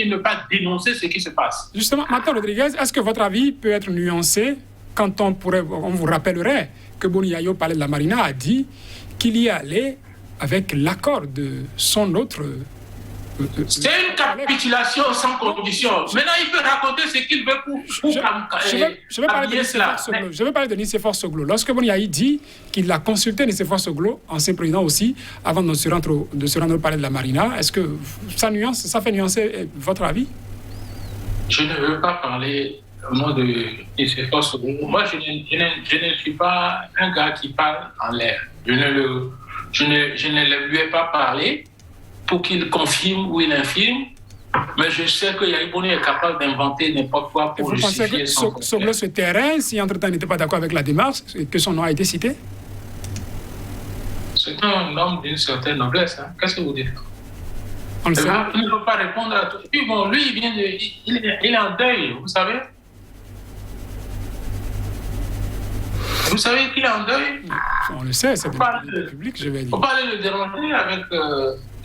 S3: ne pas dénoncer ce qui se passe.
S4: Justement, Martin Rodriguez, est-ce que votre avis peut être nuancé quand on vous rappellerait que Boni Yayi au Palais de la Marina a dit qu'il y allait avec l'accord de son autre...
S3: C'est une capitulation sans condition. Maintenant, il peut raconter ce qu'il veut pour
S4: je vais parler de Nicéphore Soglo. Lorsque Boni Yayi dit qu'il a consulté Nicéphore Soglo, ancien président aussi, avant de se rendre au Palais de la Marina, est-ce que ça fait nuancer votre avis?
S3: Je ne veux pas parler au nom de Nicéphore Soglo. Moi, je ne suis pas un gars qui parle en l'air. Je ne lui ai pas parlé pour qu'il confirme ou il infirme Mais je sais que Yahya Boni est capable d'inventer n'importe quoi
S4: Et
S3: pour
S4: vous pensez
S3: justifier
S4: que
S3: son
S4: Soglo se tairait si entre-temps il n'était pas d'accord avec la démarche et que son nom a été cité?
S3: C'est un homme d'une certaine noblesse. Hein. Qu'est-ce que vous dites?
S4: On le sait.
S3: Il ne peut pas répondre à tout. Puis bon, lui, il est en deuil, vous savez. Vous savez qu'il est en deuil?
S4: On le sait, c'est de public, je vais
S3: Il ne
S4: dire.
S3: faut pas aller le déranger avec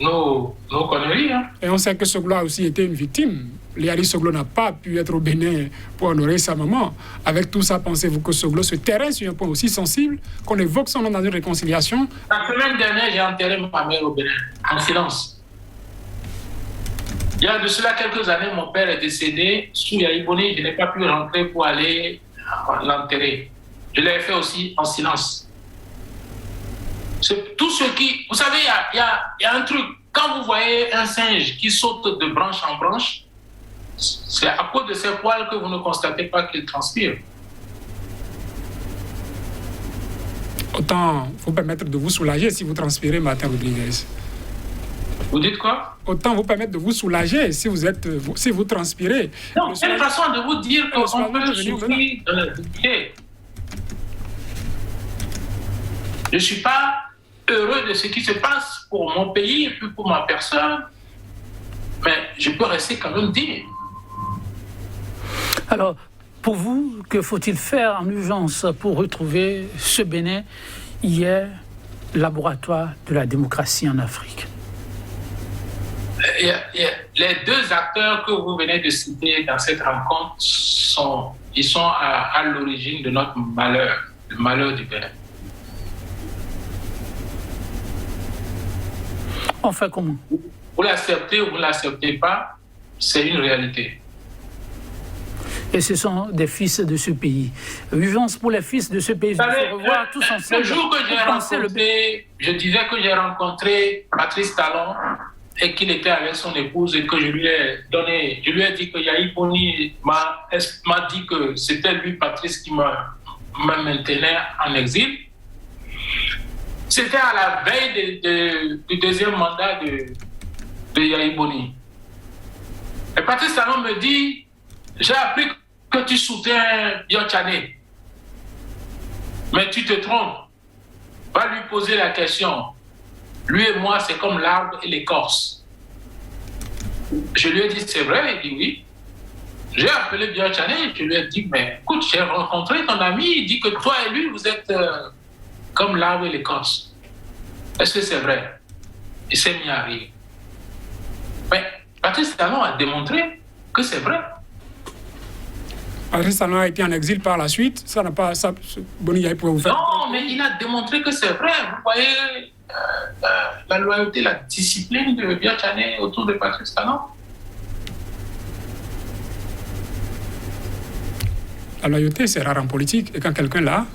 S3: nos conneries. Hein.
S4: Et on sait que Soglo a aussi été une victime. Léali Soglo n'a pas pu être au Bénin pour honorer sa maman. Avec tout ça, pensez-vous que Soglo se tairait sur un point aussi sensible, qu'on évoque son nom dans une réconciliation?
S3: La semaine dernière, j'ai enterré ma mère au Bénin, en silence. Il y a de cela quelques années, mon père est décédé. Sous Yahya Boni, je n'ai pas pu rentrer pour aller l'enterrer. Je l'ai fait aussi en silence. C'est tout ce qui... Vous savez, il y a un truc. Quand vous voyez un singe qui saute de branche en branche, c'est à cause de ses poils que vous ne constatez pas qu'il transpire.
S4: Autant vous permettre de vous soulager si vous transpirez, Martin Rodriguez.
S3: Vous dites quoi?
S4: Autant vous permettre de vous soulager si vous transpirez.
S3: Non, c'est une façon de vous dire qu'on peut souffrir de la dignité. Je ne suis pas heureux de ce qui se passe pour mon pays et puis pour ma personne, mais je peux rester quand même digne.
S2: Alors, pour vous, que faut-il faire en urgence pour retrouver ce Bénin hier, laboratoire de la démocratie en Afrique?
S3: Les deux acteurs que vous venez de citer dans cette rencontre sont à l'origine de notre malheur, le malheur du Bénin.
S2: On fait comment?
S3: Vous l'acceptez ou vous ne l'acceptez pas, c'est une réalité.
S2: Et ce sont des fils de ce pays. Urgence pour les fils de ce pays. Il faut revoir tous ensemble.
S3: Le jour que j'ai rencontré, je disais que j'ai rencontré Patrice Talon et qu'il était avec son épouse et que je lui ai dit que Yahya Boni m'a dit que c'était lui, Patrice, qui me maintenait en exil. C'était à la veille du deuxième mandat de Yahya Boni. Et Patrice Talon me dit, j'ai appris que tu soutiens Biotchane, mais tu te trompes. Va lui poser la question. Lui et moi, c'est comme l'arbre et l'écorce. Je lui ai dit, c'est vrai? Il dit oui. J'ai appelé Biotchane, je lui ai dit, mais écoute, j'ai rencontré ton ami, il dit que toi et lui, vous êtes comme l'arbre et l'écorce. Est-ce que c'est vrai? Il s'est mis à rire. Mais Patrice Talon a démontré que c'est vrai.
S4: Patrice Talon a été en exil par la suite. Ça n'a pas... Boni Yayi pourrait vous faire...
S3: Non, mais il a démontré que c'est vrai. Vous voyez la loyauté, la discipline de Biotchane autour de Patrice Talon.
S4: La loyauté, c'est rare en politique. Et quand quelqu'un l'a...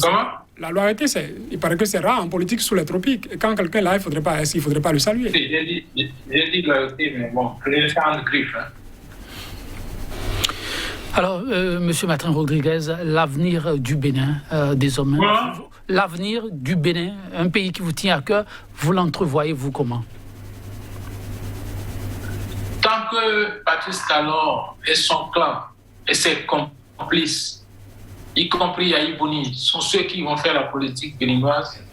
S3: Comment?
S4: La loyauté, il paraît que c'est rare en politique sous les tropiques. Et quand quelqu'un l'a, il ne faudrait pas le saluer.
S3: J'ai dit loyauté, mais bon, je vais le faire en griffe. Hein.
S2: Alors, M. Martin Rodriguez, l'avenir du Bénin, désormais, l'avenir du Bénin, un pays qui vous tient à cœur, vous l'entrevoyez-vous comment?
S3: Tant que Patrice Talon et son clan et ses complices, y compris Yahya Boni, sont ceux qui vont faire la politique béninoise,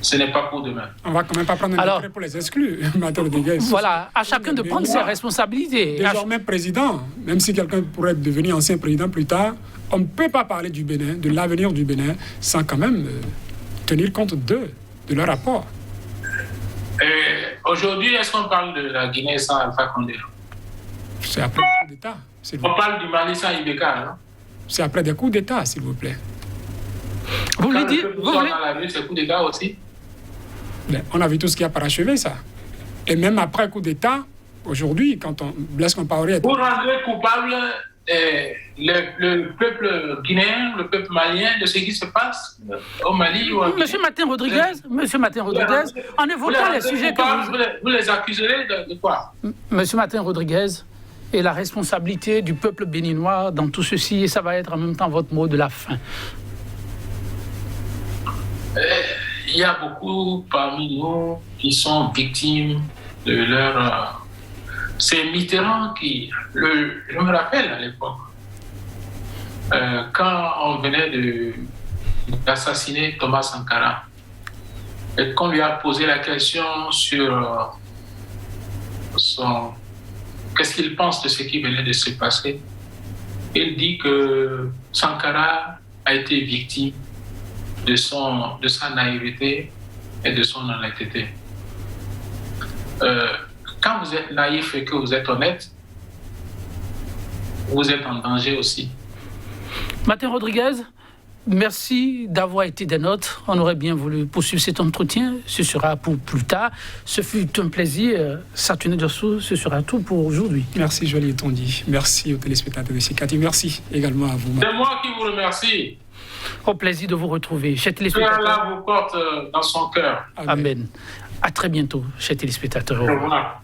S3: ce n'est pas pour demain.
S4: On ne va quand même pas prendre un décret pour les exclure, Martin Rodriguez.
S2: Voilà, à chacun de prendre ses responsabilités.
S4: Désormais président, même si quelqu'un pourrait devenir ancien président plus tard, on ne peut pas parler du Bénin, de l'avenir du Bénin, sans quand même tenir compte de leur rapport.
S3: Aujourd'hui, est-ce qu'on parle de la Guinée sans Alpha Condé?
S4: C'est après des coups d'État.
S3: On parle du Mali sans Ibeka, non?
S4: C'est après des coups d'État, s'il vous plaît.
S2: Vous voulez dire...
S3: Dans la rue, c'est coup d'État aussi?
S4: On a vu tout ce qui a parachevé ça. Et même après coup d'État, aujourd'hui, quand Blaise Compaoré...
S3: Vous rendez coupable le peuple guinéen, le peuple malien de ce qui se passe au Mali ou en Guinée?
S2: Monsieur Martin Rodriguez, en évoquant les sujets que
S3: vous les accuserez de quoi?
S2: Monsieur Martin Rodriguez, et la responsabilité du peuple béninois dans tout ceci, et ça va être en même temps votre mot de la fin.
S3: Il y a beaucoup parmi nous qui sont victimes de leur C'est Mitterrand qui... je me rappelle à l'époque, quand on venait d'assassiner Thomas Sankara, et qu'on lui a posé la question sur qu'est-ce qu'il pense de ce qui venait de se passer, il dit que Sankara a été victime de sa naïveté et de son honnêteté. Quand vous êtes naïf et que vous êtes honnête, vous êtes en danger aussi.
S2: Martin Rodriguez, merci d'avoir été des nôtres. On aurait bien voulu poursuivre cet entretien. Ce sera pour plus tard. Ce fut un plaisir. Saturnin Dossou, ce sera tout pour aujourd'hui.
S4: Merci Joël Tondi. Merci aux téléspectateurs de CKT. Merci également à vous.
S3: C'est moi qui vous remercie.
S2: Au plaisir de vous retrouver. Chers
S3: Que
S2: téléspectateurs.
S3: Allah vous porte dans son cœur.
S2: Amen. À très bientôt, chers téléspectateurs.
S3: Au revoir.